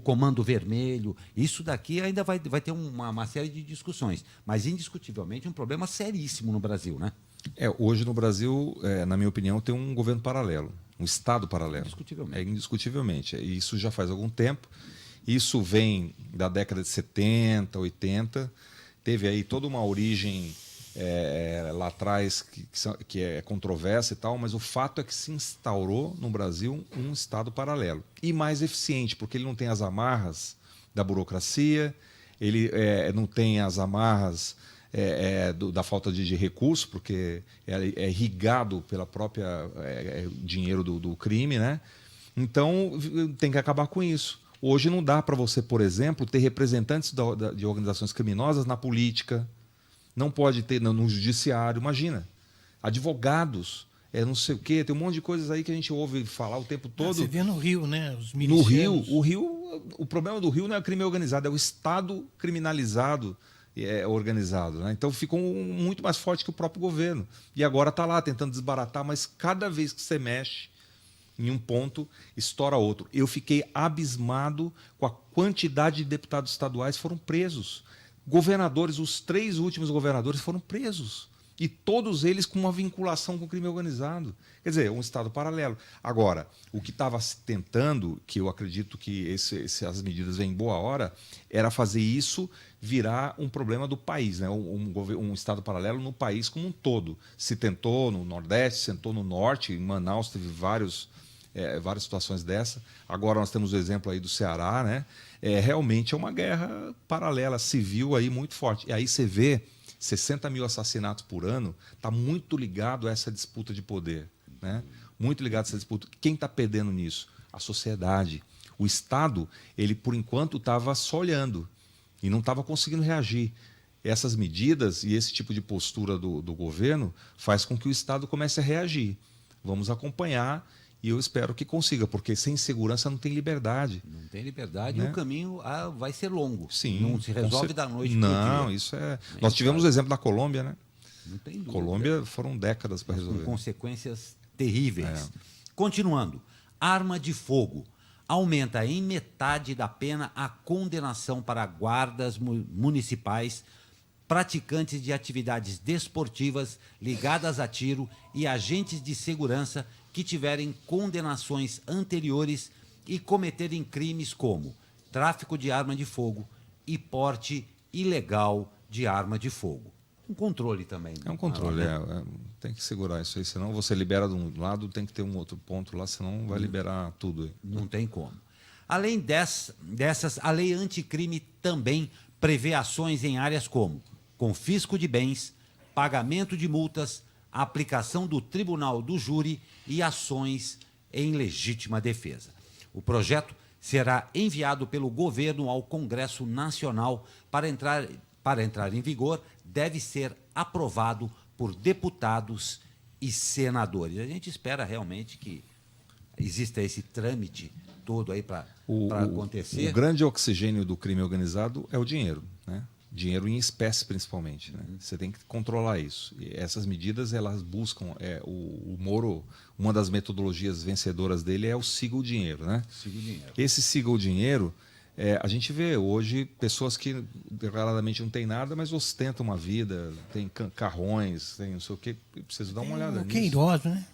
Comando Vermelho. Isso daqui ainda vai ter uma série de discussões, mas indiscutivelmente um problema seríssimo no Brasil, né? Hoje no Brasil, na minha opinião, tem um governo paralelo, um Estado paralelo. Indiscutivelmente. Indiscutivelmente. E isso já faz algum tempo. Isso vem da década de 70, 80. Teve aí toda uma origem lá atrás que é controversa e tal, mas o fato é que se instaurou no Brasil um Estado paralelo. E mais eficiente, porque ele não tem as amarras da burocracia, ele não tem as amarras da falta de recurso, porque é irrigado pela própria dinheiro do crime, né? Então tem que acabar com isso. Hoje não dá para você, por exemplo, ter representantes de organizações criminosas na política, não pode ter no judiciário, imagina, advogados, não sei o quê, tem um monte de coisas aí que a gente ouve falar o tempo todo. Você vê no Rio, né? Os milicianos. No Rio, o problema do Rio não é o crime organizado, é o Estado criminalizado, organizado, né? Então ficou muito mais forte que o próprio governo. E agora está lá tentando desbaratar, mas cada vez que você mexe em um ponto, estoura outro. Eu fiquei abismado com a quantidade de deputados estaduais que foram presos. Governadores, os 3 últimos governadores foram presos. E todos eles com uma vinculação com o crime organizado. Quer dizer, um Estado paralelo. Agora, o que estava se tentando, que eu acredito que essas medidas vêm em boa hora, era fazer isso virar um problema do país, né? Um Estado paralelo no país como um todo. Se tentou no Nordeste, se tentou no Norte, em Manaus teve várias situações dessa. Agora nós temos o exemplo aí do Ceará, né? Realmente é uma guerra paralela, civil aí muito forte. E aí você vê 60 mil assassinatos por ano, está muito ligado a essa disputa de poder, né? Muito ligado a essa disputa. Quem está perdendo nisso? A sociedade. O Estado, ele por enquanto estava só olhando e não estava conseguindo reagir. Essas medidas e esse tipo de postura do governo faz com que o Estado comece a reagir. Vamos acompanhar e eu espero que consiga, porque sem segurança não tem liberdade. Não tem liberdade, né? E o caminho vai ser longo. Sim, não se resolve da noite para o dia. Não, isso é... Nós tivemos o exemplo da Colômbia, né? Não tem dúvida. Colômbia foram décadas para resolver. Com consequências terríveis. Continuando, arma de fogo. Aumenta em metade da pena a condenação para guardas municipais, praticantes de atividades desportivas ligadas a tiro e agentes de segurança que tiverem condenações anteriores e cometerem crimes como tráfico de arma de fogo e porte ilegal de arma de fogo. Um controle também. É um controle, tem que segurar isso aí, senão você libera de um lado, tem que ter um outro ponto lá, senão vai liberar tudo aí. Não tem como. Além dessas, a lei anticrime também prevê ações em áreas como confisco de bens, pagamento de multas, aplicação do tribunal do júri e ações em legítima defesa. O projeto será enviado pelo governo ao Congresso Nacional para entrar em vigor, deve ser aprovado por deputados e senadores. A gente espera realmente que exista esse trâmite todo aí para acontecer. O grande oxigênio do crime organizado é o dinheiro, né? Dinheiro em espécie, principalmente, né? Você tem que controlar isso. E essas medidas, elas buscam... o Moro, uma das metodologias vencedoras dele é o siga o dinheiro, né? Siga o dinheiro. Esse siga o dinheiro, a gente vê hoje pessoas que declaradamente não têm nada, mas ostentam uma vida, tem carrões, tem não sei o quê. Preciso dar uma olhada nisso. Queiroz, né?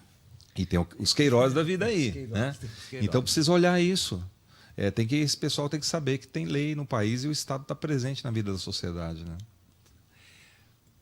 E tem os Queiroz da vida aí, né? Então precisa olhar isso. Esse pessoal tem que saber que tem lei no país e o Estado está presente na vida da sociedade, né?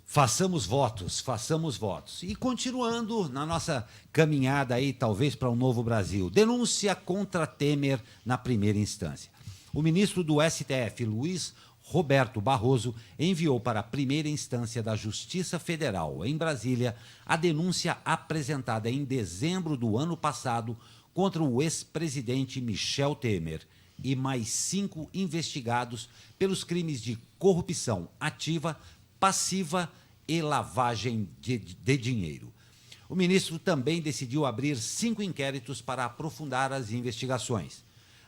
Façamos votos, façamos votos. E continuando na nossa caminhada aí, talvez para um novo Brasil. Denúncia contra Temer na primeira instância. O ministro do STF, Luiz Roberto Barroso enviou para a primeira instância da Justiça Federal, em Brasília, a denúncia apresentada em dezembro do ano passado contra o ex-presidente Michel Temer e mais 5 investigados pelos crimes de corrupção ativa, passiva e lavagem de dinheiro. O ministro também decidiu abrir 5 inquéritos para aprofundar as investigações.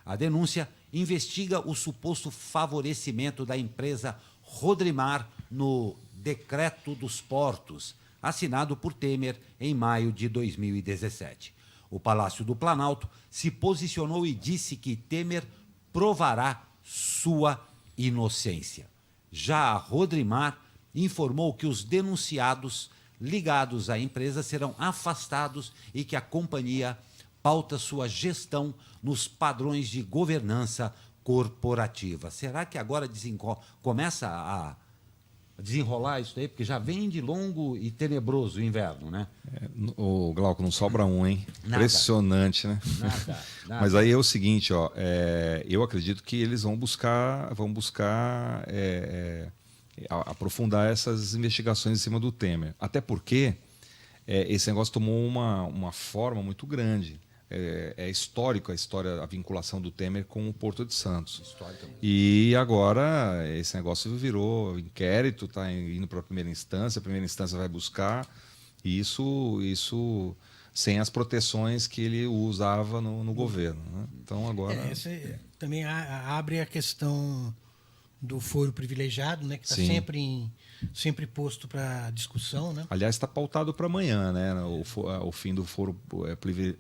A denúncia investiga o suposto favorecimento da empresa Rodrimar no Decreto dos Portos, assinado por Temer em maio de 2017. O Palácio do Planalto se posicionou e disse que Temer provará sua inocência. Já a Rodrimar informou que os denunciados ligados à empresa serão afastados e que a companhia pauta sua gestão nos padrões de governança corporativa. Será que agora começa a desenrolar isso aí? Porque já vem de longo e tenebroso o inverno, né? O Glauco, não sobra um, hein? Nada. Impressionante, né? Nada. Mas aí é o seguinte, ó, eu acredito que eles vão buscar aprofundar essas investigações em cima do Temer. Até porque esse negócio tomou uma forma muito grande. É histórico a vinculação do Temer com o Porto de Santos. E agora esse negócio virou inquérito, está indo para a primeira instância vai buscar, e isso sem as proteções que ele usava no governo, né? Então agora... também abre a questão do foro privilegiado, né, que está sempre posto para discussão, né? Aliás, está pautado para amanhã, né, o fim do foro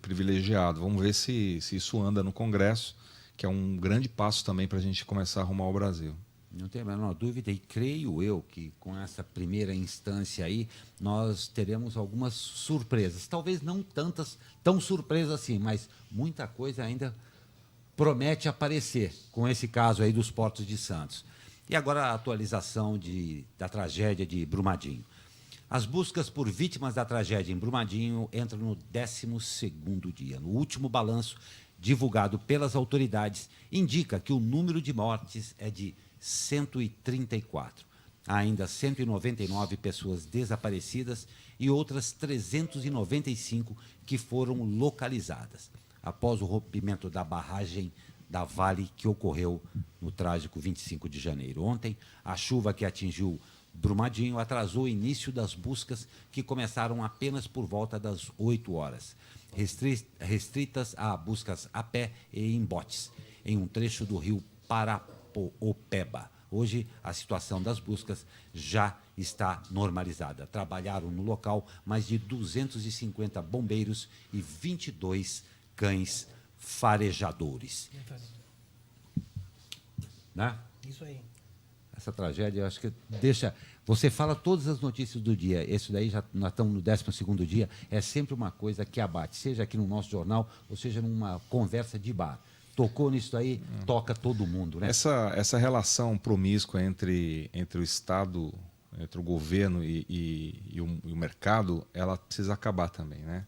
privilegiado. Vamos ver se isso anda no Congresso, que é um grande passo também para a gente começar a arrumar o Brasil. Não tenho a menor dúvida, e creio eu que com essa primeira instância aí nós teremos algumas surpresas. Talvez não tão surpresas assim, mas muita coisa ainda promete aparecer com esse caso aí dos Portos de Santos. E agora a atualização da tragédia de Brumadinho. As buscas por vítimas da tragédia em Brumadinho entram no 12º dia. No último balanço divulgado pelas autoridades, indica que o número de mortes é de 134. Há ainda 199 pessoas desaparecidas e outras 395 que foram localizadas após o rompimento da barragem da Vale, que ocorreu no trágico 25 de janeiro. Ontem, a chuva que atingiu Brumadinho atrasou o início das buscas, que começaram apenas por volta das 8 horas, restritas a buscas a pé e em botes, em um trecho do rio Paraopeba. Hoje, a situação das buscas já está normalizada. Trabalharam no local mais de 250 bombeiros e 22 cães farejadores. Né? Isso aí. Essa tragédia, eu acho que deixa... Você fala todas as notícias do dia, esse daí nós estamos no 12º dia, é sempre uma coisa que abate, seja aqui no nosso jornal, ou seja numa conversa de bar. Tocou nisso aí, toca todo mundo, né? Essa relação promíscua entre o Estado, entre o governo e o mercado, ela precisa acabar também, né?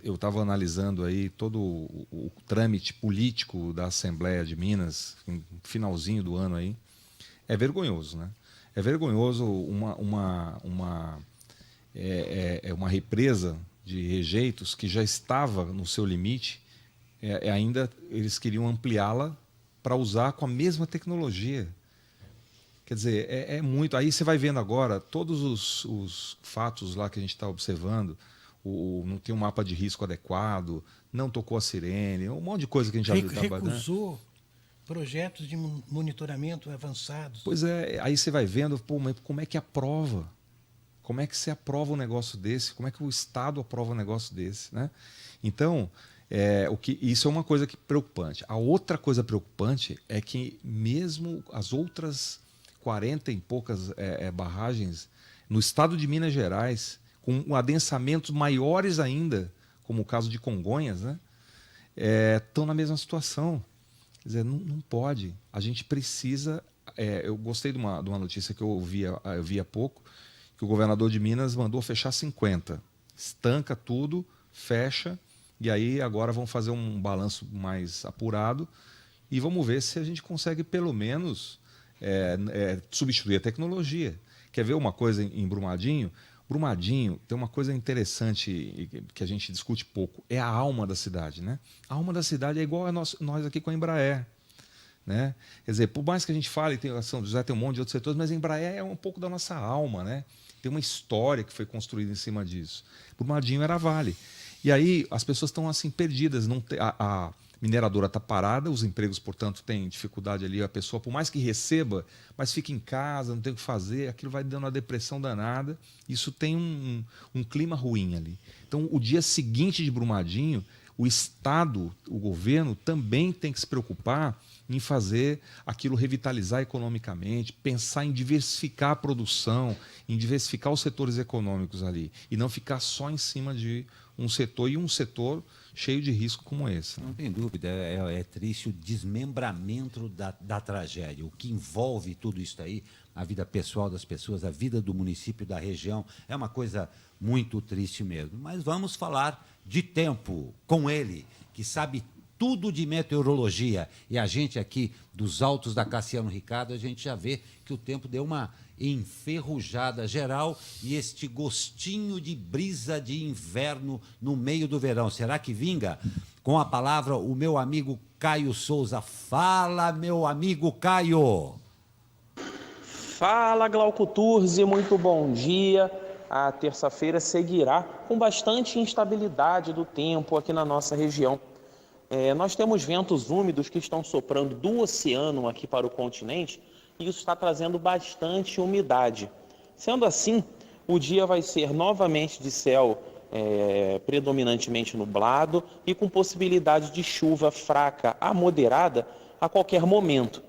Eu estava analisando aí todo o trâmite político da Assembleia de Minas, no finalzinho do ano aí. É vergonhoso, né? É vergonhoso uma represa de rejeitos que já estava no seu limite, ainda eles queriam ampliá-la para usar com a mesma tecnologia. Quer dizer, é muito... Aí você vai vendo agora todos os fatos lá que a gente está observando, não tem um mapa de risco adequado, não tocou a sirene, um monte de coisa que a gente já viu. Recusou projetos de monitoramento avançados. Pois é, aí você vai vendo, pô, mas como é que aprova? Como é que você aprova um negócio desse? Como é que o Estado aprova um negócio desse, né? Então, isso é uma coisa preocupante. A outra coisa preocupante é que mesmo as outras 40 e poucas barragens no estado de Minas Gerais, com adensamentos maiores ainda, como o caso de Congonhas, né, estão na mesma situação. Quer dizer, não pode. A gente precisa... eu gostei de uma notícia que eu vi há pouco, que o governador de Minas mandou fechar 50. Estanca tudo, fecha, e aí agora vão fazer um balanço mais apurado e vamos ver se a gente consegue, pelo menos, substituir a tecnologia. Quer ver uma coisa em Brumadinho? Brumadinho tem uma coisa interessante que a gente discute pouco, é a alma da cidade, né? A alma da cidade é igual a nós aqui com a Embraer, né? Quer dizer, por mais que a gente fale, a São José tem um monte de outros setores, mas a Embraer é um pouco da nossa alma, né? Tem uma história que foi construída em cima disso. Brumadinho era Vale. E aí as pessoas estão assim perdidas, a mineradora está parada, os empregos, portanto, têm dificuldade ali, a pessoa, por mais que receba, mas fica em casa, não tem o que fazer, aquilo vai dando uma depressão danada, isso tem um clima ruim ali. Então, o dia seguinte de Brumadinho, o Estado, o governo, também tem que se preocupar em fazer aquilo revitalizar economicamente, pensar em diversificar a produção, em diversificar os setores econômicos ali, e não ficar só em cima de um setor, e um setor cheio de risco como esse. Não tem dúvida, é triste o desmembramento da tragédia, o que envolve tudo isso aí, a vida pessoal das pessoas, a vida do município, da região, é uma coisa muito triste mesmo. Mas vamos falar de tempo com ele, que sabe tudo de meteorologia, e a gente aqui dos altos da Cassiano Ricardo, a gente já vê que o tempo deu uma enferrujada geral e este gostinho de brisa de inverno no meio do verão. Será que vinga? Com a palavra, o meu amigo Caio Souza. Fala, meu amigo Caio! Fala, Glauco Turzi, muito bom dia. A terça-feira seguirá com bastante instabilidade do tempo aqui na nossa região. Nós temos ventos úmidos que estão soprando do oceano aqui para o continente, e isso está trazendo bastante umidade. Sendo assim, o dia vai ser novamente de céu predominantemente nublado e com possibilidade de chuva fraca a moderada a qualquer momento.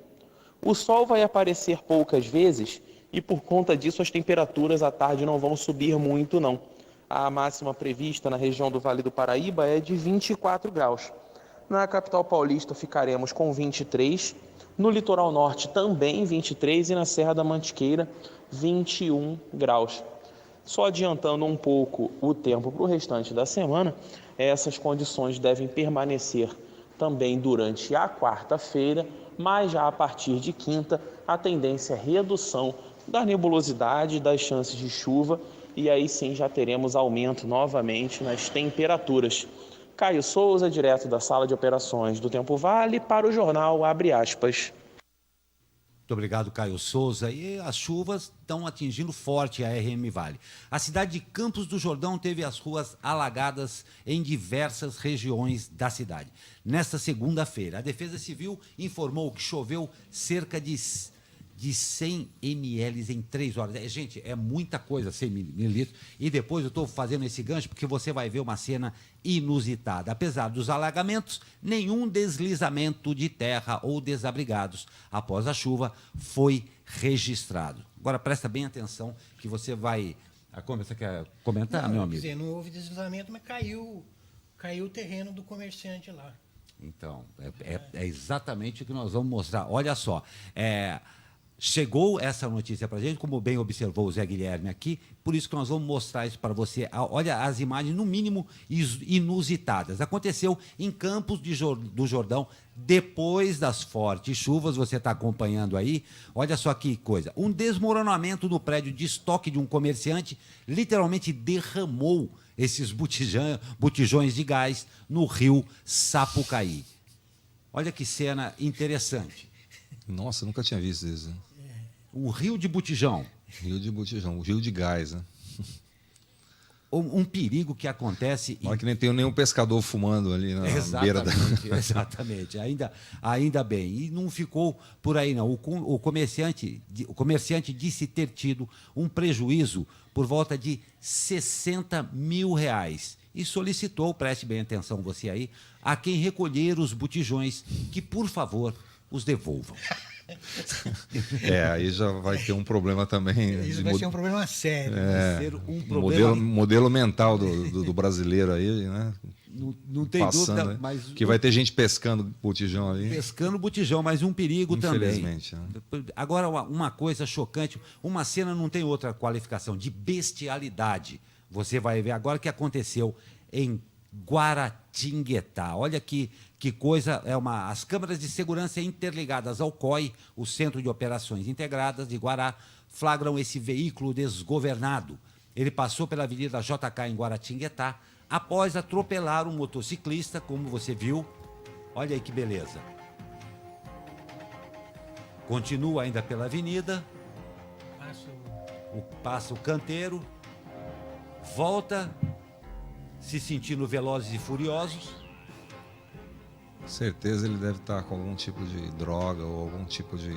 O sol vai aparecer poucas vezes e, por conta disso, as temperaturas à tarde não vão subir muito, não. A máxima prevista na região do Vale do Paraíba é de 24 graus. Na capital paulista ficaremos com 23, no litoral norte também 23 e na Serra da Mantiqueira 21 graus. Só adiantando um pouco o tempo para o restante da semana, essas condições devem permanecer também durante a quarta-feira, mas já a partir de quinta a tendência é redução da nebulosidade, das chances de chuva, e aí sim já teremos aumento novamente nas temperaturas. Caio Souza, direto da Sala de Operações do Tempo Vale, para o jornal Abre Aspas. Muito obrigado, Caio Souza. E as chuvas estão atingindo forte a RM Vale. A cidade de Campos do Jordão teve as ruas alagadas em diversas regiões da cidade. Nesta segunda-feira, a Defesa Civil informou que choveu cerca de 100 ml em 3 horas. Gente, é muita coisa, 100 mililitros. E depois eu estou fazendo esse gancho porque você vai ver uma cena inusitada. Apesar dos alagamentos, nenhum deslizamento de terra ou desabrigados após a chuva foi registrado. Agora presta bem atenção que você vai... Você quer comentar, meu amigo? Quer dizer, não houve deslizamento, mas caiu o terreno do comerciante lá. Então, é exatamente o que nós vamos mostrar. Olha só, chegou essa notícia para a gente, como bem observou o Zé Guilherme aqui, por isso que nós vamos mostrar isso para você. Olha as imagens, no mínimo, inusitadas. Aconteceu em Campos do Jordão, depois das fortes chuvas, você está acompanhando aí. Olha só que coisa. Um desmoronamento no prédio de estoque de um comerciante literalmente derramou esses botijões de gás no rio Sapucaí. Olha que cena interessante. Nossa, nunca tinha visto isso. O rio de botijão. Rio de botijão, o rio de gás, né? Um perigo que acontece... Olha que nem tem nenhum pescador fumando ali na beira da... Exatamente, ainda bem. E não ficou por aí, não. O comerciante disse ter tido um prejuízo por volta de R$60 mil e solicitou, preste bem atenção você aí, a quem recolher os botijões que, por favor, os devolvam. Aí já vai ter um problema também. Isso vai ser um problema sério. Vai ser um problema... modelo mental do brasileiro aí, né? Não tem passando, dúvida, né? mas... Que vai ter gente pescando botijão ali. Pescando botijão, mas um perigo também. Infelizmente. Né? Agora, uma coisa chocante, uma cena não tem outra qualificação, de bestialidade. Você vai ver agora o que aconteceu em Guaratinguetá. Olha que coisa, as câmeras de segurança interligadas ao COI, o Centro de Operações Integradas de Guará, flagram esse veículo desgovernado. Ele passou pela Avenida JK em Guaratinguetá após atropelar um motociclista, como você viu. Olha aí que beleza. Continua ainda pela avenida, passa o canteiro, volta, se sentindo velozes e furiosos. Certeza ele deve estar com algum tipo de droga ou algum tipo de...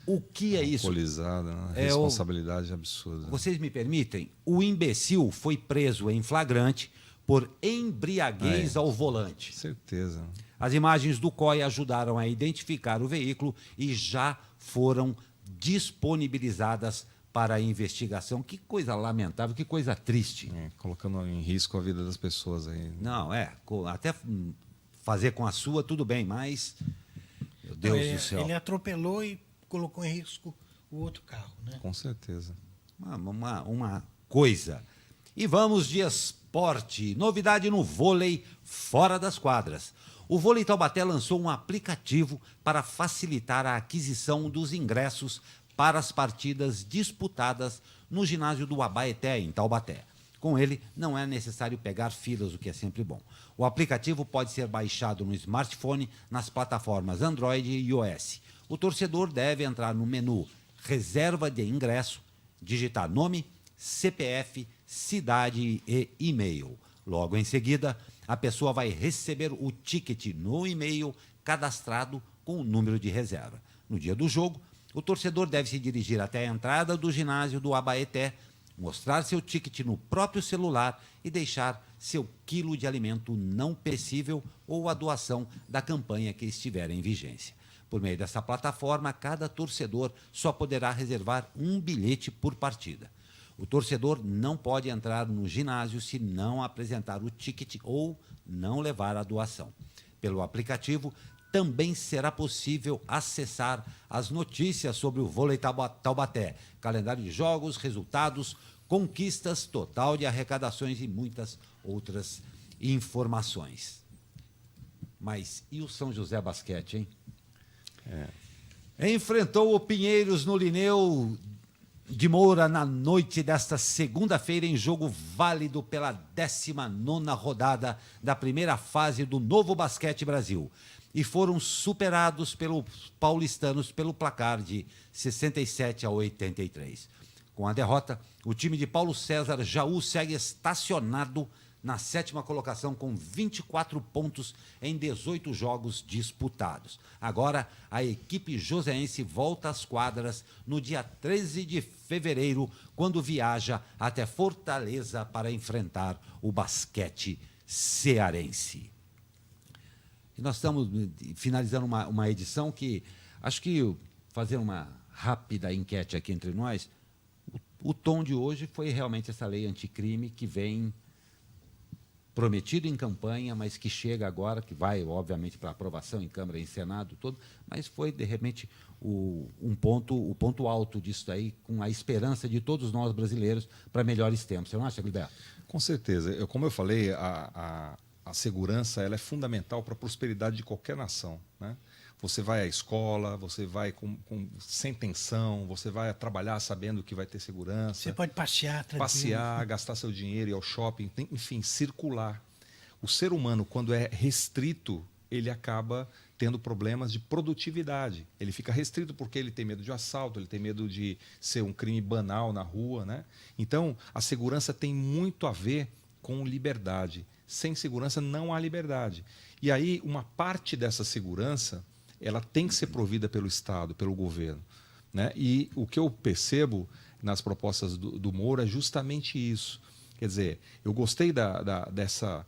O que é isso? Alcoolizada, né? Responsabilidade absurda. Vocês me permitem? O imbecil foi preso em flagrante por embriaguez ao volante. Certeza. As imagens do COI ajudaram a identificar o veículo e já foram disponibilizadas para a investigação. Que coisa lamentável, que coisa triste. Colocando em risco a vida das pessoas aí. Não, até fazer com a sua, tudo bem, mas... Meu Deus do céu. Ele atropelou e colocou em risco o outro carro, né? Com certeza. Uma coisa. E vamos de esporte. Novidade no vôlei fora das quadras. O Vôlei Taubaté lançou um aplicativo para facilitar a aquisição dos ingressos para as partidas disputadas no ginásio do Abaeté, em Taubaté. Com ele, não é necessário pegar filas, o que é sempre bom. O aplicativo pode ser baixado no smartphone nas plataformas Android e iOS. O torcedor deve entrar no menu Reserva de Ingresso, digitar nome, CPF, cidade e e-mail. Logo em seguida, a pessoa vai receber o ticket no e-mail cadastrado com o número de reserva. No dia do jogo, o torcedor deve se dirigir até a entrada do ginásio do Abaeté, mostrar seu ticket no próprio celular e deixar seu quilo de alimento não perecível ou a doação da campanha que estiver em vigência. Por meio dessa plataforma, cada torcedor só poderá reservar um bilhete por partida. O torcedor não pode entrar no ginásio se não apresentar o ticket ou não levar a doação. Pelo aplicativo, também será possível acessar as notícias sobre o Vôlei Taubaté, calendário de jogos, resultados, conquistas, total de arrecadações e muitas outras informações. Mas e o São José Basquete, hein? Enfrentou o Pinheiros no Lineu de Moura na noite desta segunda-feira em jogo válido pela 19ª rodada da primeira fase do Novo Basquete Brasil. E foram superados pelos paulistanos pelo placar de 67-83. Com a derrota, o time de Paulo César Jaú segue estacionado na 7ª colocação com 24 pontos em 18 jogos disputados. Agora, a equipe joseense volta às quadras no dia 13 de fevereiro, quando viaja até Fortaleza para enfrentar o basquete cearense. E nós estamos finalizando uma edição que, acho que fazer uma rápida enquete aqui entre nós, o tom de hoje foi realmente essa lei anticrime que vem prometido em campanha, mas que chega agora, que vai, obviamente, para aprovação em Câmara e em Senado, todo, mas foi, de repente, o ponto alto disso daí, com a esperança de todos nós brasileiros para melhores tempos. Você não acha, Gilberto? Com certeza. Como eu falei, a segurança ela é fundamental para a prosperidade de qualquer nação, né? Você vai à escola, você vai sem tensão, você vai trabalhar sabendo que vai ter segurança. Você pode passear tranquilo. Passear, gastar seu dinheiro, ir ao shopping, enfim, circular. O ser humano, quando é restrito, ele acaba tendo problemas de produtividade. Ele fica restrito porque ele tem medo de assalto, ele tem medo de ser um crime banal na rua, né? Então, a segurança tem muito a ver com liberdade. Sem segurança não há liberdade. E aí, uma parte dessa segurança ela tem que ser provida pelo Estado, pelo governo, né? E o que eu percebo nas propostas do Moro é justamente isso. Quer dizer, eu gostei dessa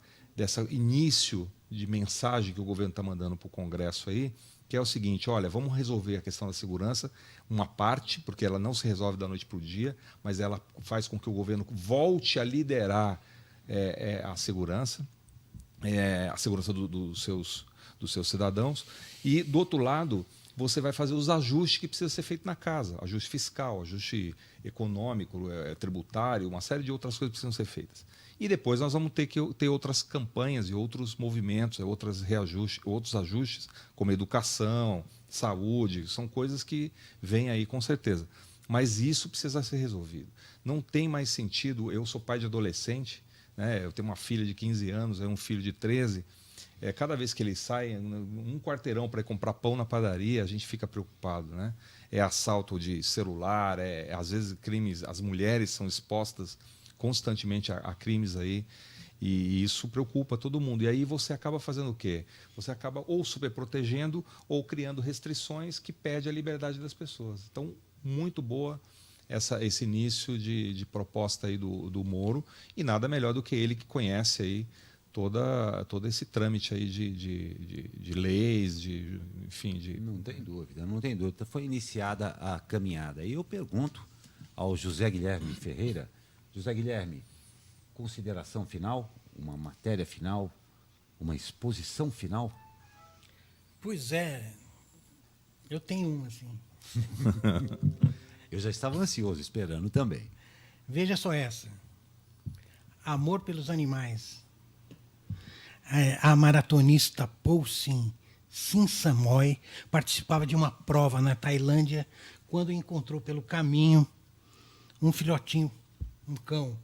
início de mensagem que o governo está mandando para o Congresso aí, que é o seguinte: olha, vamos resolver a questão da segurança, uma parte, porque ela não se resolve da noite para o dia, mas ela faz com que o governo volte a liderar a segurança dos seus cidadãos. E, do outro lado, você vai fazer os ajustes que precisa ser feito na casa, ajuste fiscal, ajuste econômico, tributário, uma série de outras coisas que precisam ser feitas. E depois nós vamos ter que ter outras campanhas e outros movimentos, outros ajustes, como educação, saúde, são coisas que vêm aí com certeza. Mas isso precisa ser resolvido. Não tem mais sentido, eu sou pai de adolescente, né, eu tenho uma filha de 15 anos, um filho de 13, cada vez que eles saem, um quarteirão para ir comprar pão na padaria, a gente fica preocupado, né? É assalto de celular, às vezes crimes, as mulheres são expostas constantemente a crimes aí, e isso preocupa todo mundo. E aí você acaba fazendo o quê? Você acaba ou superprotegendo ou criando restrições que impedem a liberdade das pessoas. Então, muito boa esse início de proposta aí do Moro, e nada melhor do que ele que conhece aí todo esse trâmite aí de leis, enfim. Não tem dúvida, não tem dúvida. Foi iniciada a caminhada. E eu pergunto ao José Guilherme Ferreira, José Guilherme, consideração final, uma matéria final, uma exposição final? Pois é, eu tenho uma, assim. Eu já estava ansioso, esperando também. Veja só essa. Amor pelos animais. A maratonista Poulsin Sinsamoy participava de uma prova na Tailândia quando encontrou pelo caminho um filhotinho, um cão.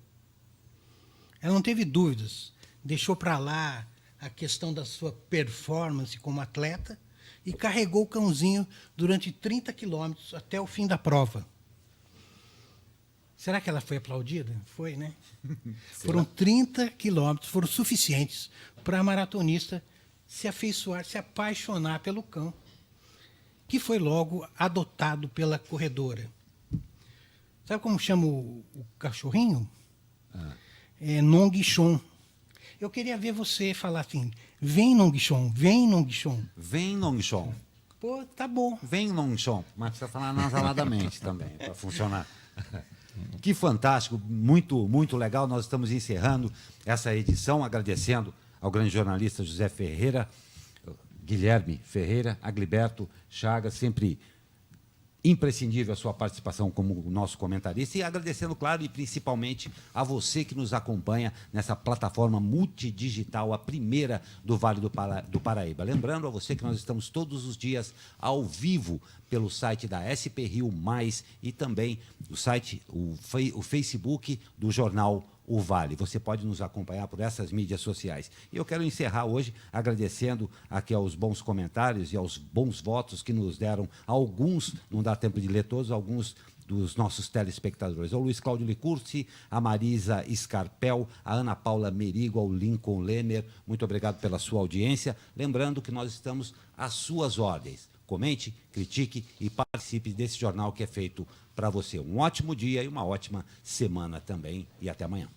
Ela não teve dúvidas, deixou para lá a questão da sua performance como atleta e carregou o cãozinho durante 30 quilômetros até o fim da prova. Será que ela foi aplaudida? Foi, né? Foram 30 quilômetros, foram suficientes para a maratonista se afeiçoar, se apaixonar pelo cão, que foi logo adotado pela corredora. Sabe como chama o cachorrinho? É Nongshon. Eu queria ver você falar assim, vem Nongshon, vem Nongshon. Vem, Nongshon. Pô, tá bom. Vem, Nongshon. Mas precisa falar nasaladamente também, para funcionar. Que fantástico, muito, muito legal. Nós estamos encerrando essa edição, agradecendo ao grande jornalista José Ferreira, Guilherme Ferreira, Agliberto Chagas, sempre imprescindível a sua participação como nosso comentarista, e agradecendo, claro, e principalmente a você que nos acompanha nessa plataforma multidigital, a primeira do Vale do Paraíba. Lembrando a você que nós estamos todos os dias ao vivo pelo site da SP Rio Mais e também o site, o Facebook do jornal O Vale. Você pode nos acompanhar por essas mídias sociais. E eu quero encerrar hoje agradecendo aqui aos bons comentários e aos bons votos que nos deram alguns, não dá tempo de ler todos, alguns dos nossos telespectadores. Ao Luiz Cláudio Licursi, a Marisa Scarpel, a Ana Paula Merigo, ao Lincoln Lemer. Muito obrigado pela sua audiência. Lembrando que nós estamos às suas ordens. Comente, critique e participe desse jornal que é feito para você. Um ótimo dia e uma ótima semana também. E até amanhã.